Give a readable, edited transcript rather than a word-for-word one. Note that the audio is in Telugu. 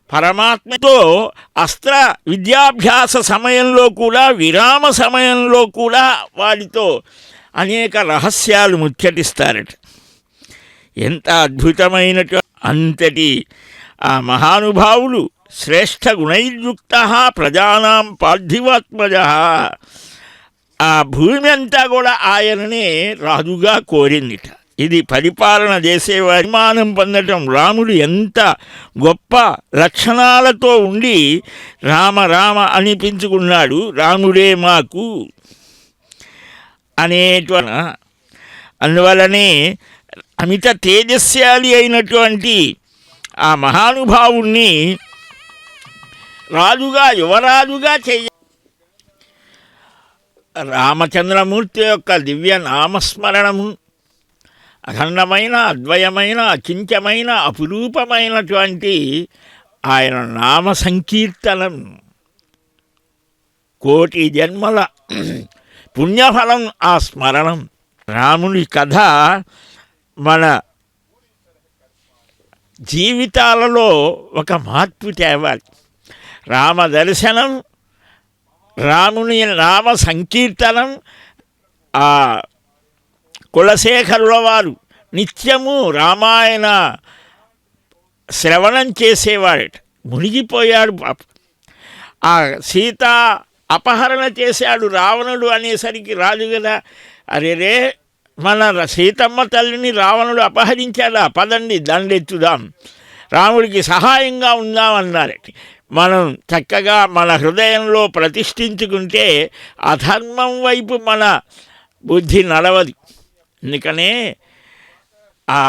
పరమాత్మతో అస్త్ర విద్యాభ్యాస సమయంలో కూడా, విరామ సమయంలో కూడా వాడితో అనేక రహస్యాలు ముచ్చటిస్తారట. ఎంత అద్భుతమైనటు అంతటి ఆ మహానుభావులు శ్రేష్ఠ గుణైర్యుక్త ప్రజానాం పార్థివాత్మజ. ఆ భూమి అంతా కూడా ఆయననే రాజుగా కోరిందిట. ఇది పరిపాలన చేసేవారి మానం పొందటం. రాముడు ఎంత గొప్ప లక్షణాలతో ఉండి రామ రామ అనిపించుకున్నాడు. రాముడే మాకు అనేటువంటి అందువలనే అమిత తేజస్శాలి అయినటువంటి ఆ మహానుభావుణ్ణి రాజుగా, యువరాజుగా చెయ్య. రామచంద్రమూర్తి యొక్క దివ్య నామస్మరణము అఖండమైన, అద్వయమైన, అచింత్యమైన, అపురూపమైనటువంటి ఆయన నామ సంకీర్తనం కోటి జన్మల పుణ్యఫలం ఆ స్మరణం. రాముని కథ మన జీవితాలలో ఒక మార్పు తేవాలి. రామ దర్శనం, రాముని నామ సంకీర్తనం. ఆ కులశేఖరుల వారు నిత్యము రామాయణ శ్రవణం చేసేవాడట. మునిగిపోయాడు పాప. ఆ సీత అపహరణ చేశాడు రావణుడు అనేసరికి రాజు కదా, అరేరే మన సీతమ్మ తల్లిని రావణుడు అపహరించాడా, పదండి దండెత్తుదాం, రాముడికి సహాయంగా ఉందామన్నారట. మనం చక్కగా మన హృదయంలో ప్రతిష్ఠించుకుంటే అధర్మం వైపు మన బుద్ధి నడవదు. అందుకనే ఆ